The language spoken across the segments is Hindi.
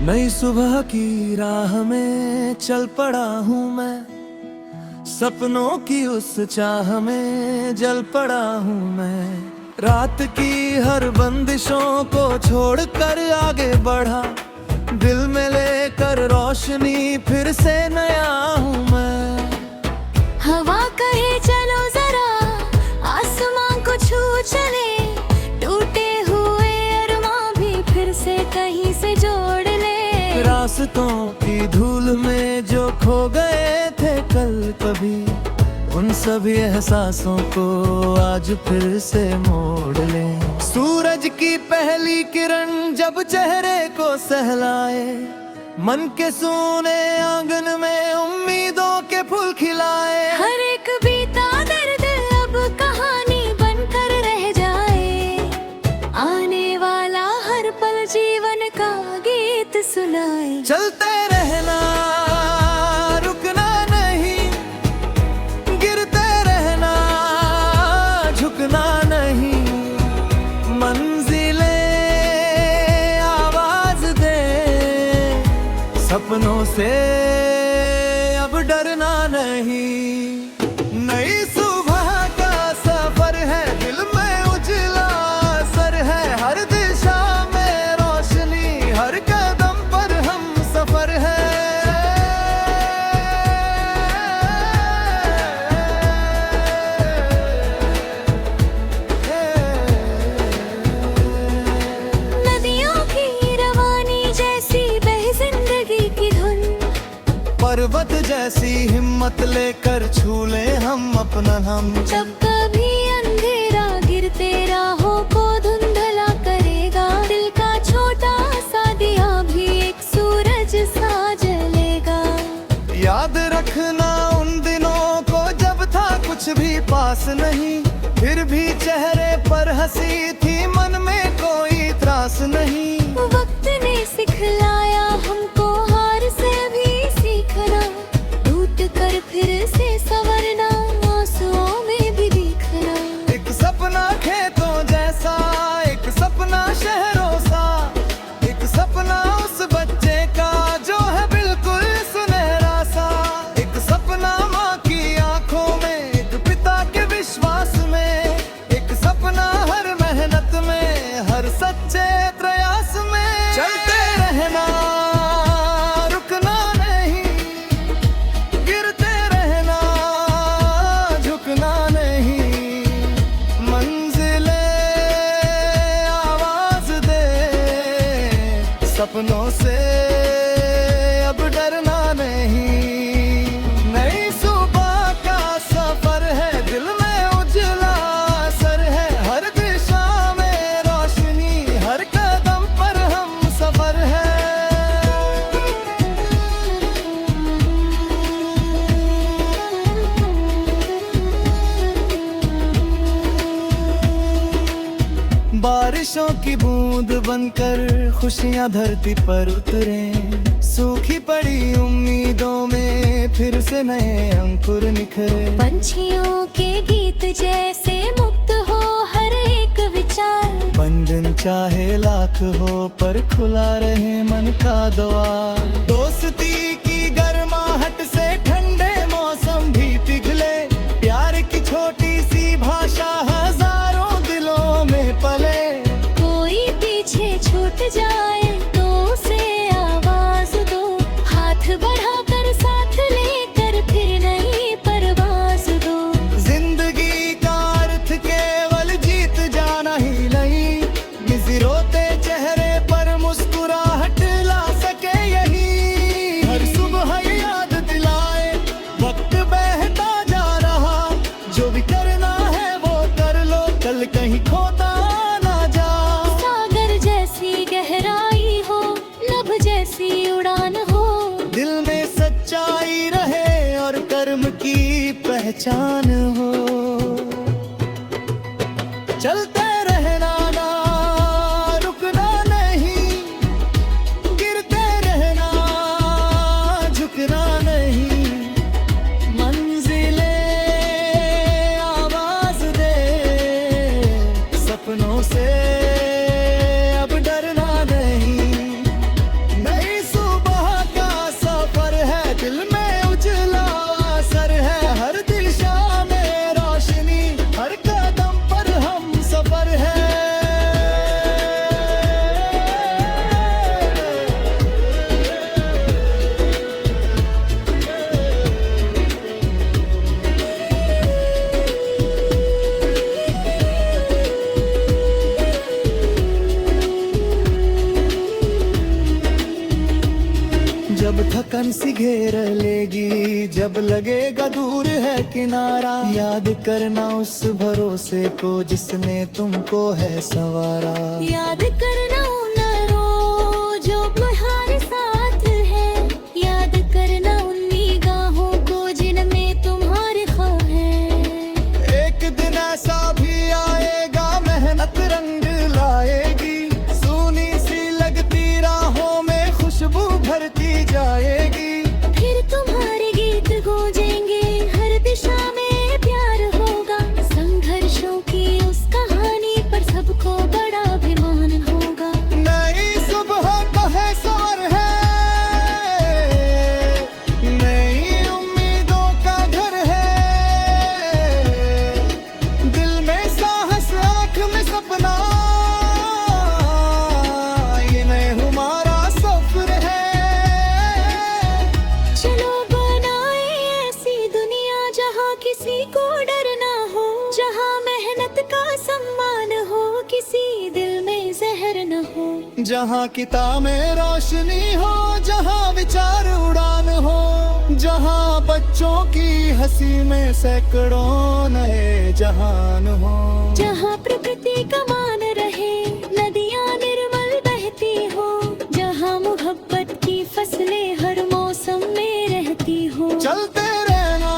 नई सुबह की राह में चल पड़ा हूँ मैं, सपनों की उस चाह में जल पड़ा हूँ मैं। रात की हर बंदिशों को छोड़कर आगे बढ़ा, दिल में लेकर रोशनी फिर से नया हूँ मैं। हवा कहे चलो जरा, आसमां को छू चले, टूटे हुए अरमां भी फिर से कहीं से जोड़ ले। रास्तों की धूल में जो खो गए थे कल कभी, उन सभी एहसासों को आज फिर से मोड़ ले। सूरज की पहली किरण जब चेहरे को सहलाए, मन के सोने आंगन में उम्मीदों के फूल खिलाए। हर एक बीता दर्द अब कहानी बनकर रह जाए, आने वाला हर पल जीवन का गीत सुनाए। चलते रहना, रुकना नहीं, गिरते रहना, झुकना नहीं। मंजिलें आवाज दे, सपनों से अब डरना नहीं। नई सुबह का सफर है, दिल में उजला असर है, हर दिशा में रोशनी, हर कदम पर हम सफर है। नदियों की रवानी जैसी बहे जिंदगी की धुन, पर्वत जैसी हिम्मत लेकर छू ले हम अपना हम। जब कभी अंधेरा गिरते राहों को धुंधला करेगा, दिल का छोटा सा दिया भी एक सूरज सा जलेगा। याद रखना उन दिनों को जब था कुछ भी पास नहीं, फिर भी चेहरे पर हंसी थी, मन में कोई त्रास नहीं। वक्त ने सिखलाया हमको हार से भी सीखना, टूट कर फिर से संवरना, आंसुओं में भी दिखना। एक सपना खेतों जैसा, एक सपना शहरों सा, एक सपना उस बच्चे का जो है बिल्कुल सुनहरा सा। एक सपना माँ की आंखों में, एक पिता के विश्वास में, एक सपना हर मेहनत में, हर सच्चे प्रयास में। चलते रहना, रुकना नहीं, गिरते रहना, झुकना नहीं। मंजिलें आवाज दे, सपनों से अब डरना नहीं। नई सुबह का सफर है, दिल में उजला असर है, हर दिशा में रोशनी, हर कदम पर हम सफर है। बारिशों की बूंद बनकर खुशियां धरती पर उतरे, सूखी पड़ी उम्मीदों में फिर से नए अंकुर निखरे। पंछियों के गीत जैसे मुक्त हो हर एक विचार, बंधन चाहे लाख हो पर खुला रहे मन का द्वार। दोस्ती की गर्माहट से ठंडे मौसम भी पिघले, प्यार की छोटी सी भाषा हजारों दिलों में पले। कोई पीछे छूट जाए तो उसे आवाज दो, हाथ बढ़ाकर साथ लेकर फिर नई परवाज दो। जिंदगी का अर्थ केवल जीत जाना ही नहीं, किसी रोते चेहरे पर मुस्कुराहट ला सके यही। हर सुबह याद दिलाए, वक्त बहता जा रहा, जो भी करना है वो कर लो, कल कहीं खोता ना जा। सागर जैसी गहराई हो, लब जैसी उड़ान हो, दिल में सच्चाई रहे और कर्म की पहचान हो। चलते रहना ना, रुकना नहीं, गिरते रहना, झुकना नहीं। मंजिलें आवाज सी घेर लेगी जब लगेगा दूर है किनारा। याद करना उस भरोसे को जिसने तुमको है संवारा। याद करना उन रोज जो तुम्हारे साथ है। याद करना उन निगाहों को जिनमें तुम्हारे ख्वाब है। एक दिन ऐसा भी आएगा मेहनत रंग लाएगी। सूनी सी लगती राहों में खुशबू भरती जाएगी। फिर तुम्हारे गीत गूंजेंगे हर दिशा में प्यार होगा। संघर्षों की उस कहानी पर सबको बड़ा अभिमान होगा। नई सुबह का है सवर है, नई उम्मीदों का घर है। दिल में साहस आँख में सपना, ये नए हमारा सफर है। चलो बनाए ऐसी दुनिया जहाँ किसी को डर ना हो। जहाँ मेहनत का सम्मान हो, किसी दिल में जहर न हो। जहाँ किताबें रोशनी हो, जहाँ विचार उड़ान हो। जहाँ बच्चों की हंसी में सैकड़ों नए जहान हो। जहाँ प्रकृति का मान रहे, नदियाँ निर्मल बहती हो। जहाँ मोहब्बत की फसलें हर मौसम में रहती हो। चलते रहना,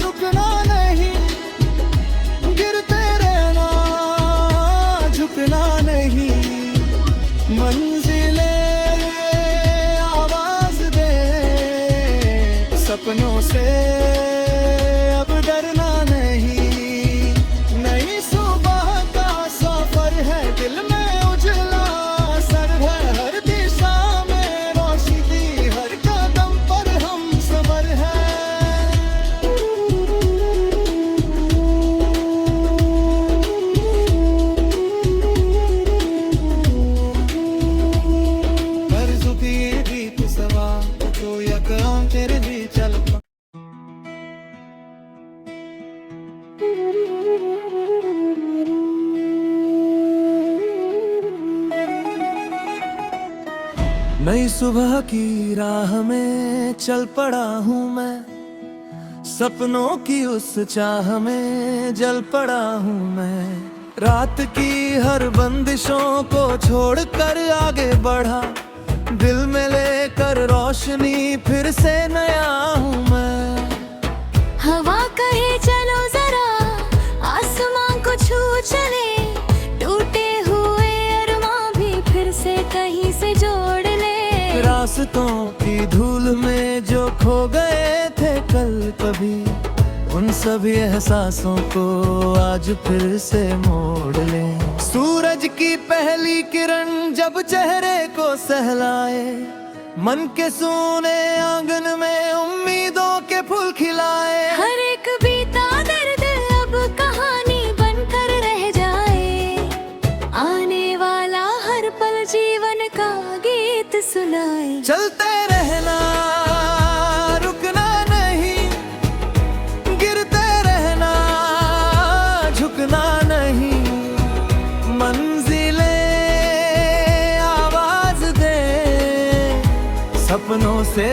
रुकना नहीं, गिरते रहना, झुकना नहीं। मंजिलें आवाज दे, सपनों से अब डरना नहीं। नई सुबह का सफर है, दिल में उजला असर है। हर दिशा में रोशनी, हर कदम पर हम सबर है। कर्ज़ों की ये गीत सवा तो यकरां तेरे जी चल। नई सुबह की राह में चल पड़ा हूँ मैं। सपनों की उस चाह में जल पड़ा हूँ मैं। रात की हर बंदिशों को छोड़कर आगे बढ़ा। दिल में लेकर रोशनी फिर से नया हूँ मैं। हवा कहे चलो जरा, आसमां को छू चले। टूटे हुए अरमां भी फिर से कहीं से जोड़ ले। रास्तों की धूल में जो खो गए थे कल कभी, उन सभी एहसासों को आज फिर से मोड़ ले। सूरज की पहली किरण जब चेहरे को सहलाए, मन के सूने आंगन में उम्मीदों के फूल खिलाए। हर एक बीता दर्द अब कहानी बनकर रह जाए। आने वाला हर पल जीवन का गीत सुनाए। चलते रहना, रुकना नहीं, गिरते रहना, झुकना नहीं। मंजिलें आवाज दे, सपनों से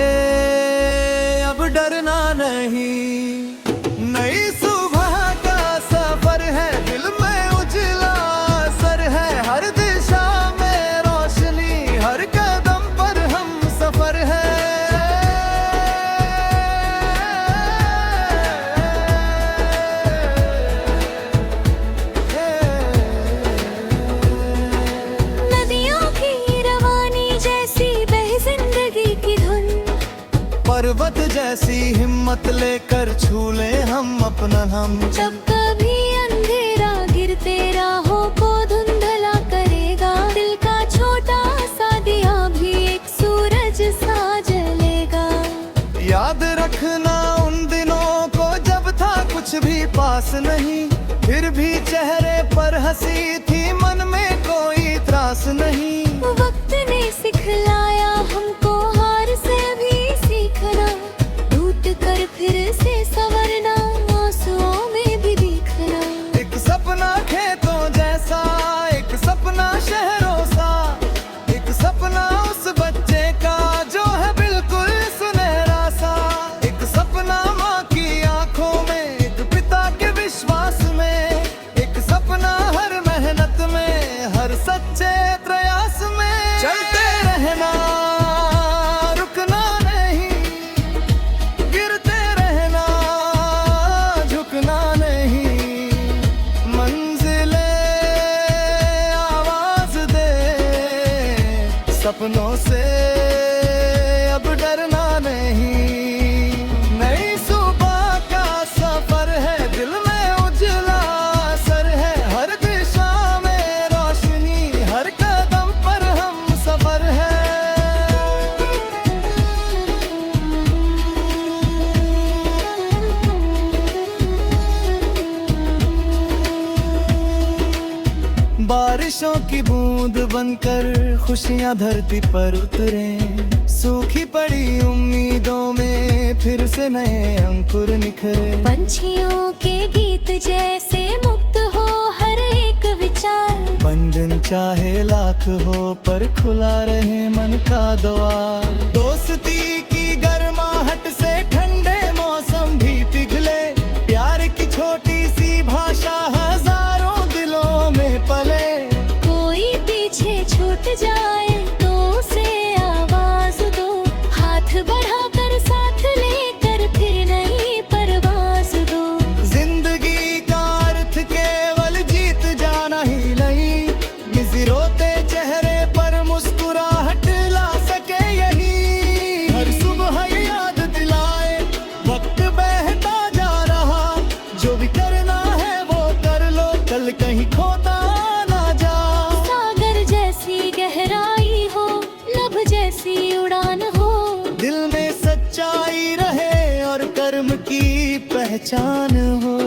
अब डरना नहीं। नई सुबह का सफर है, दिल में उजला असर है। हर दिशा में रोशनी, हर कदम पर हम सफर है। नदियों की रवानी जैसी बहे जिंदगी की धुन। पर्वत जैसी हिम्मत लेकर छू ले हम अपना हम। जब कभी अंधेरा गिरते राहों को धुंधला करेगा। दिल का छोटा सा दिया भी एक सूरज सा जलेगा। याद रखना उन दिनों को जब था कुछ भी पास नहीं। फिर भी चेहरे पर हंसी थी, मन में कोई त्रास नहीं। वक्त ने सिखलाया हमको हार से भी सीखना। टूट कर फिर से संवरना, आंसुओं में भी दिखना। एक सपना खेतों जैसा, एक सपना शहरों सा। एक सपना उस बच्चे का जो है बिल्कुल बारिशों की बूंद बनकर खुशियां धरती पर उतरे, सूखी पड़ी उम्मीदों में फिर से नए अंकुर निखरे। पंछियों के गीत जैसे मुक्त हो हर एक विचार, बंधन चाहे लाख हो पर खुला रहे मन का द्वार। दोस्ती की गर्माहट से ठंडे मौसम भी पिघले, प्यार की छोटी सी भाषा हजारों दिलों में पले। कोई पीछे छूट जाए तो उसे आवाज दो, हाथ बढ़ाकर साथ लेकर फिर नई परवाज दो। जिंदगी का अर्थ केवल जीत जाना ही नहीं, किसी रोते चेहरे पर मुस्कुराहट ला सके यही। हर सुबह ये याद दिलाए वक्त बहता जा रहा, जो भी करना है वो कर लो, कल कहीं खोता ना जा। सागर जैसी गहराई हो, लब जैसी उड़ान हो, दिल में सच्चाई रहे और कर्म की पहचान हो।